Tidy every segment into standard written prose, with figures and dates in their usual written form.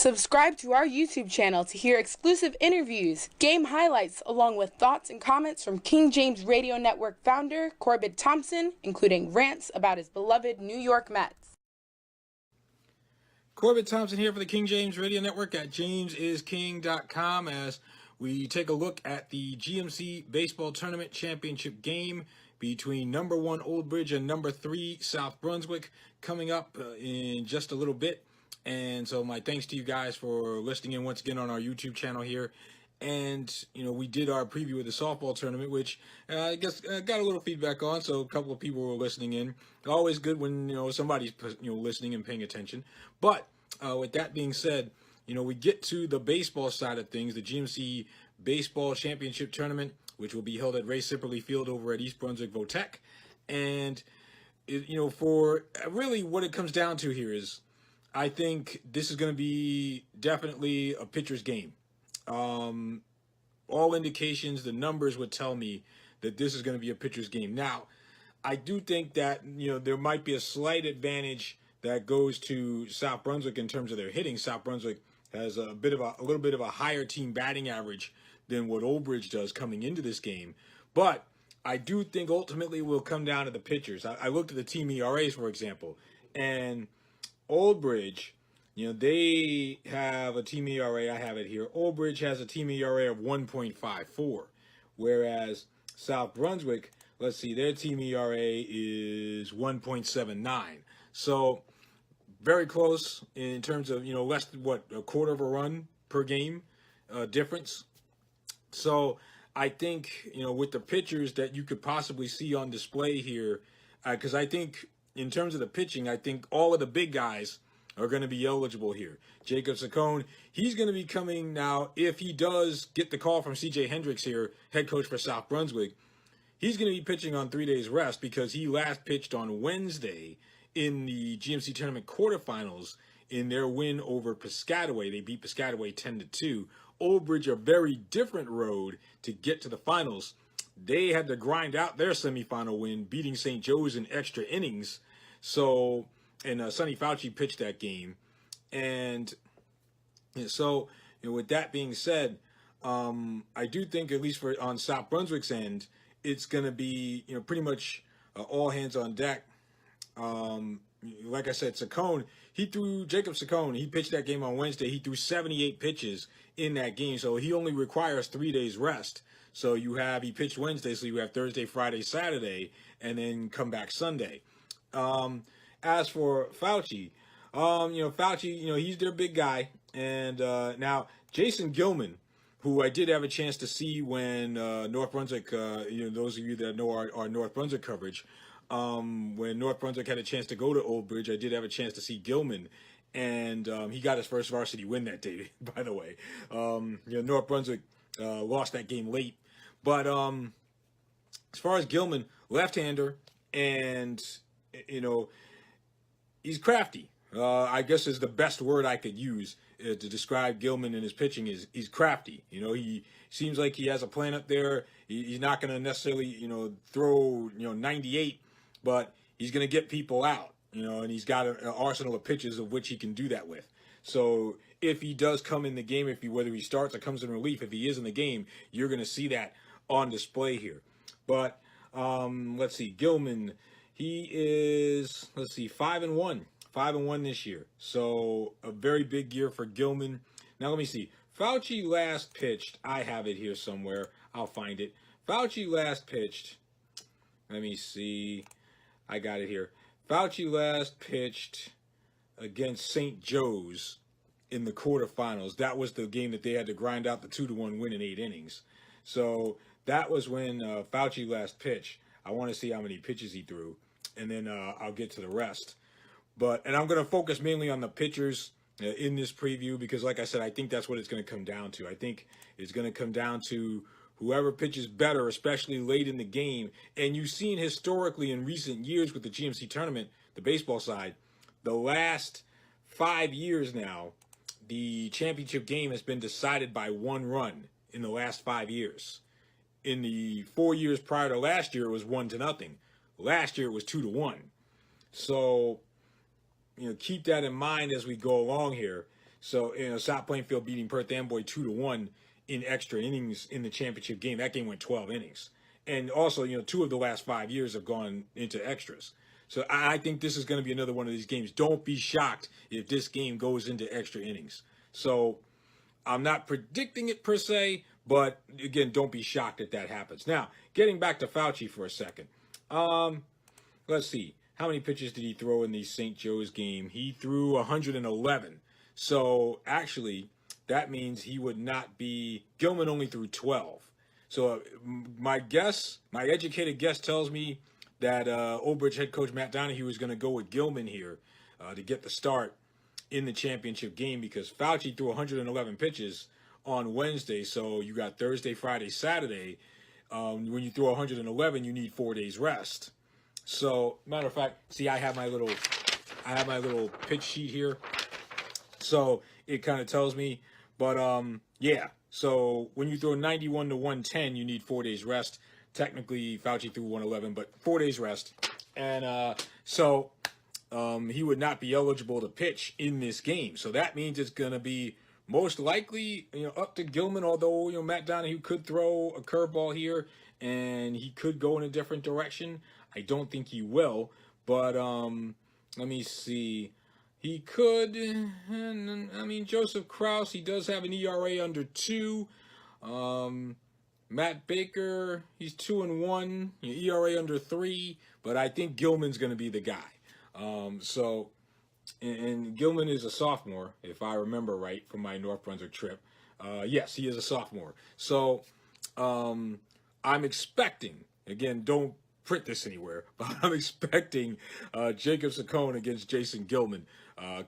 Subscribe to our YouTube channel to hear exclusive interviews, game highlights, along with thoughts and comments from King James Radio Network founder Corbett Thompson, including rants about his beloved New York Mets. Corbett Thompson here for the King James Radio Network at jamesisking.com as we take a look at the GMC Baseball Tournament Championship game between number 1 Old Bridge and number 3 South Brunswick coming up in just a little bit. And so my thanks to you guys for listening in once again on our YouTube channel here. And, you know, we did our preview of the softball tournament, which I guess got a little feedback on. So a couple of people were listening in. Always good when, you know, somebody's, you know, listening and paying attention. But with that being said, you know, we get to the baseball side of things, the GMC Baseball Championship Tournament, which will be held at Ray Sipperly Field over at East Brunswick Votech. And, you know, for really what it comes down to here is, I think this is going to be definitely a pitcher's game. All indications, the numbers would tell me that this is going to be a pitcher's game. Now, I do think that, you know, there might be a slight advantage that goes to South Brunswick in terms of their hitting. South Brunswick has a little bit of a higher team batting average than what Old Bridge does coming into this game. But I do think ultimately it will come down to the pitchers. I looked at the team ERAs, for example, and Old Bridge, you know, they have a team ERA, I have it here. Old Bridge has a team ERA of 1.54, whereas South Brunswick, let's see, their team ERA is 1.79. So very close in terms of, you know, less than a quarter of a run per game difference. So I think, you know, with the pitchers that you could possibly see on display here, because I think in terms of the pitching, I think all of the big guys are going to be eligible here. Jacob Saccone, he's going to be coming now. If he does get the call from C.J. Hendricks here, head coach for South Brunswick, he's going to be pitching on 3 days rest because he last pitched on Wednesday in the GMC tournament quarterfinals in their win over Piscataway. They beat Piscataway 10-2. Old Bridge, a very different road to get to the finals. They had to grind out their semifinal win, beating St. Joe's in extra innings. So, and Sonny Fauci pitched that game. And so, you know, with that being said, I do think, at least for on South Brunswick's end, it's going to be, you know, pretty much all hands on deck. Like I said, Jacob Saccone, he pitched that game on Wednesday. He threw 78 pitches in that game. So he only requires 3 days rest. So he pitched Wednesday, so you have Thursday, Friday, Saturday, and then come back Sunday. As for Fauci, Fauci, you know, he's their big guy. And now Jason Gilman, who I did have a chance to see when North Brunswick, you know, those of you that know our North Brunswick coverage, when North Brunswick had a chance to go to Old Bridge, I did have a chance to see Gilman. And he got his first varsity win that day, by the way. You know, North Brunswick lost that game late. But as far as Gilman, left-hander, and, you know, he's crafty. I guess is the best word I could use to describe Gilman and his pitching is he's crafty. You know, he seems like he has a plan up there. He's not going to necessarily, you know, throw, you know, 98, but he's going to get people out, you know, and he's got an arsenal of pitches of which he can do that with. So if he does come in the game, whether he starts or comes in relief, if he is in the game, you're going to see that on display here. But let's see, Gilman, he is 5-1 this year. So a very big year for Gilman. Now let me see. Fauci last pitched. I have it here somewhere. I'll find it. Fauci last pitched. Let me see. I got it here. Fauci last pitched against St. Joe's in the quarterfinals. That was the game that they had to grind out the 2-1 win in 8 innings. So that was when Fauci last pitched. I want to see how many pitches he threw, and then I'll get to the rest. And I'm going to focus mainly on the pitchers in this preview because, like I said, I think that's what it's going to come down to. I think it's going to come down to whoever pitches better, especially late in the game. And you've seen historically in recent years with the GMC tournament, the baseball side, the last 5 years now, the championship game has been decided by 1 run in the last 5 years. In the 4 years prior to last year, it was 1-0. Last year, it was 2-1. So, you know, keep that in mind as we go along here. So, South Plainfield beating Perth Amboy 2-1 in extra innings in the championship game. That game went 12 innings. And also, 2 of the last 5 years have gone into extras. So I think this is going to be another one of these games. Don't be shocked if this game goes into extra innings. So I'm not predicting it per se, but again, don't be shocked if that happens. Now, getting back to Fauci for a second. Let's see. How many pitches did he throw in the St. Joe's game? He threw 111. So actually, that means he would not be. Gilman only threw 12. So my educated guess tells me that Old Bridge head coach Matt Donahue is going to go with Gilman here to get the start in the championship game, because Fauci threw 111 pitches on Wednesday. So you got Thursday, Friday, Saturday. When you throw 111, you need 4 days rest. So, matter of fact, see, I have my little pitch sheet here. So it kind of tells me, but yeah. So when you throw 91 to 110, you need 4 days rest. Technically, Fauci threw 111, but 4 days rest, and so he would not be eligible to pitch in this game. So that means it's going to be most likely, up to Gilman. Although Matt Donahue could throw a curveball here, and he could go in a different direction. I don't think he will, but let me see. He could. Joseph Krause, he does have an ERA under 2. Matt Baker, he's 2-1, ERA under 3, but I think Gilman's going to be the guy. And Gilman is a sophomore, if I remember right from my North Brunswick trip. Yes, he is a sophomore. So I'm expecting, again, don't print this anywhere, but I'm expecting Jacob Saccone against Jason Gilman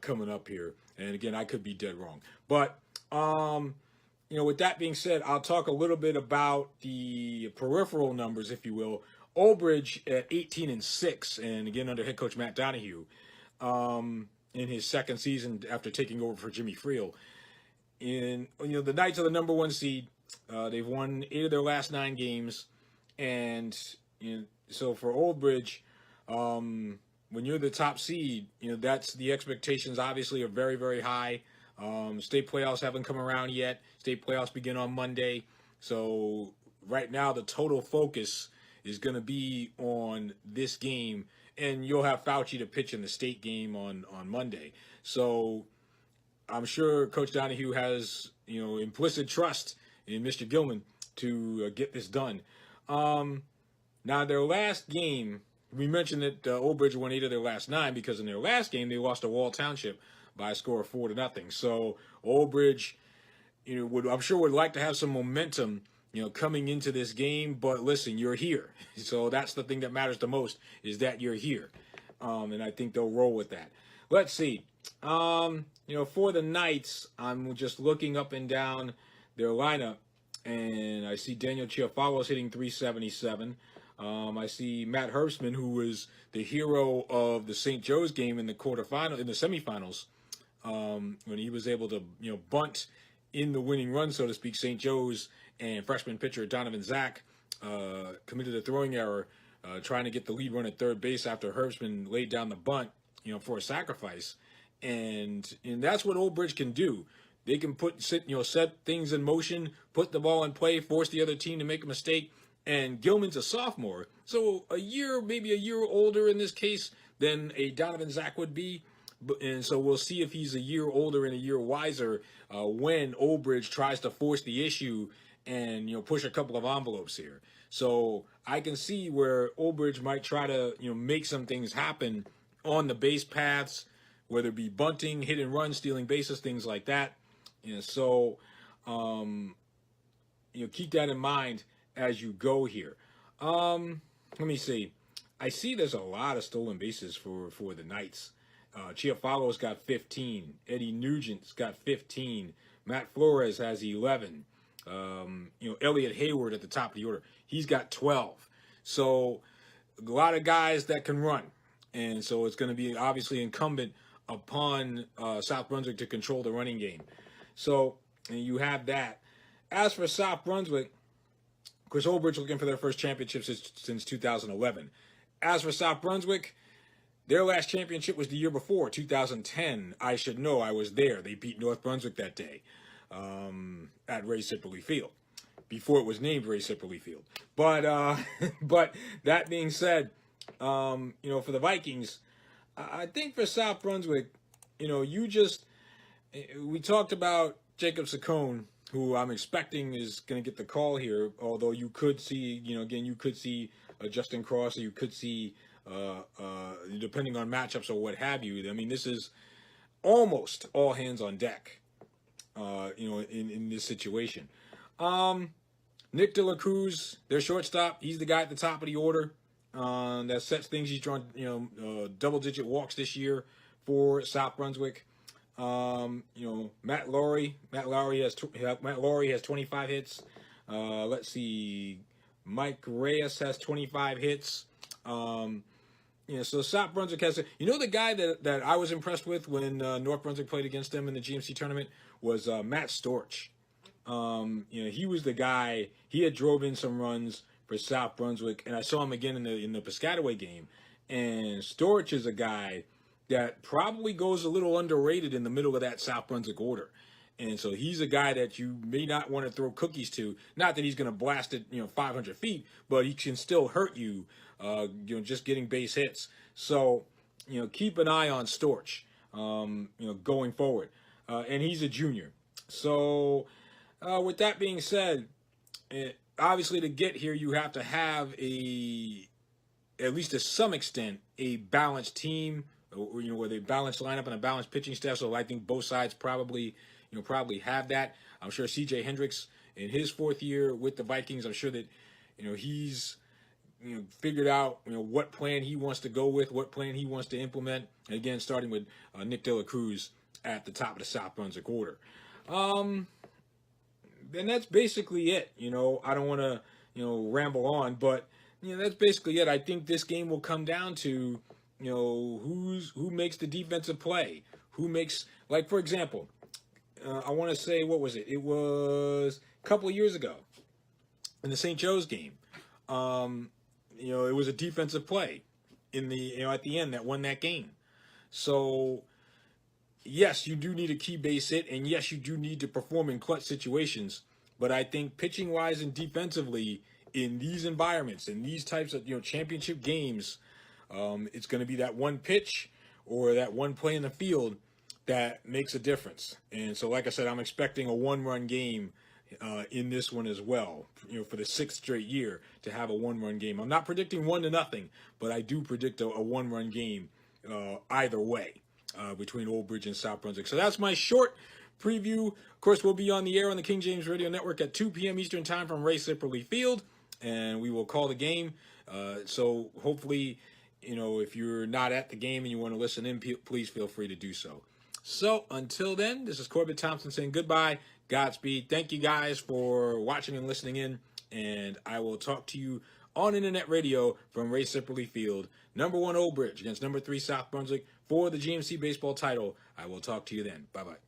coming up here. And again, I could be dead wrong. But, with that being said, I'll talk a little bit about the peripheral numbers, if you will. Old Bridge at 18-6, and again, under head coach Matt Donahue, in his second season after taking over for Jimmy Friel. The Knights are the number 1 seed. They've won 8 of their last 9 games. And, so for Old Bridge, when you're the top seed, that's the expectations obviously are very, very high. State playoffs haven't come around yet. State playoffs begin on Monday. So right now the total focus is going to be on this game, and you'll have Fauci to pitch in the state game on Monday. So I'm sure Coach Donahue has, implicit trust in Mr. Gilman to get this done. Now, their last game, we mentioned that Old Bridge won 8 of their last 9 because in their last game they lost to Wall Township by a score of 4-0. So Old Bridge, I'm sure would like to have some momentum, coming into this game. But listen, you're here, so that's the thing that matters the most, is that you're here, and I think they'll roll with that. Let's see. For the Knights, I'm just looking up and down their lineup, and I see Daniel Chiafalo's hitting 377. I see Matt Herbstman, who was the hero of the St. Joe's game in the semifinals, when he was able to, bunt in the winning run, so to speak. St. Joe's and freshman pitcher Donovan Zach committed a throwing error, trying to get the lead run at third base after Herbstman laid down the bunt, for a sacrifice. And that's what Old Bridge can do. They can set things in motion, put the ball in play, force the other team to make a mistake. And Gilman's a sophomore, so maybe a year older in this case than a Donovan Zach would be. And so we'll see if he's a year older and a year wiser when Old Bridge tries to force the issue and push a couple of envelopes here. So I can see where Old Bridge might try to make some things happen on the base paths, whether it be bunting, hit and run, stealing bases, things like that. So keep that in mind as you go here. Let me see. I see there's a lot of stolen bases for the Knights. Chiafalo's got 15. Eddie Nugent's got 15. Matt Flores has 11. Elliot Hayward at the top of the order, he's got 12. So a lot of guys that can run. And so it's going to be obviously incumbent upon South Brunswick to control the running game. So and you have that. As for South Brunswick, of course, Old Bridge looking for their first championship since 2011. As for South Brunswick, Their last championship was the year before, 2010. I should know. I was there. They beat North Brunswick that day at Ray Sipperly Field before it was named Ray Sipperly Field. But but that being said, for the Vikings, I think for South Brunswick, we talked about Jacob Saccone, who I'm expecting is going to get the call here. Although you could see, you could see Justin Cross, or you could see, depending on matchups or what have you. I mean, this is almost all hands on deck, in this situation. Nick De La Cruz, their shortstop, he's the guy at the top of the order that sets things. He's drawn, double-digit walks this year for South Brunswick. Matt Laurie has 25 hits. Let's see, Mike Reyes has 25 hits. So South Brunswick has the guy that I was impressed with when North Brunswick played against them in the GMC tournament was Matt Storch. He was the guy. He had drove in some runs for South Brunswick, and I saw him again in the Piscataway game. And Storch is a guy that probably goes a little underrated in the middle of that South Brunswick order. And so he's a guy that you may not want to throw cookies to. Not that he's going to blast it, 500 feet, but he can still hurt you, just getting base hits. So, keep an eye on Storch, going forward. And he's a junior. So, with that being said, obviously to get here, you have to have at least to some extent, a balanced team, where they balanced lineup and a balanced pitching staff. So I think both sides probably have that. I'm sure C.J. Hendricks in his fourth year with the Vikings, I'm sure that, he's, figured out, what plan he wants to go with, what plan he wants to implement. And again, starting with Nick De La Cruz at the top of the South Brunswick order. And that's basically it. I don't want to, ramble on, but, that's basically it. I think this game will come down to, who makes the defensive play, who makes, like, for example, I want to say, what was it? It was a couple of years ago in the St. Joe's game. It was a defensive play in the, at the end that won that game. So, yes, you do need a key base hit, and yes, you do need to perform in clutch situations. But I think pitching-wise and defensively, in these environments, in these types of, championship games, it's going to be that one pitch or that one play in the field that makes a difference. And so, like I said, I'm expecting a one-run game in this one as well, for the sixth straight year to have a one-run game. I'm not predicting 1-0, but I do predict a one-run game either way between Old Bridge and South Brunswick. So that's my short preview. Of course, we'll be on the air on the King James Radio Network at 2 p.m. Eastern Time from Ray Sipperly Field, and we will call the game. So hopefully, if you're not at the game and you want to listen in, please feel free to do so. So until then, this is Corbett Thompson saying goodbye, Godspeed. Thank you guys for watching and listening in, and I will talk to you on internet radio from Ray Sipperly Field, number 1 Old Bridge against number 3 South Brunswick for the GMC baseball title. I will talk to you then. Bye-bye.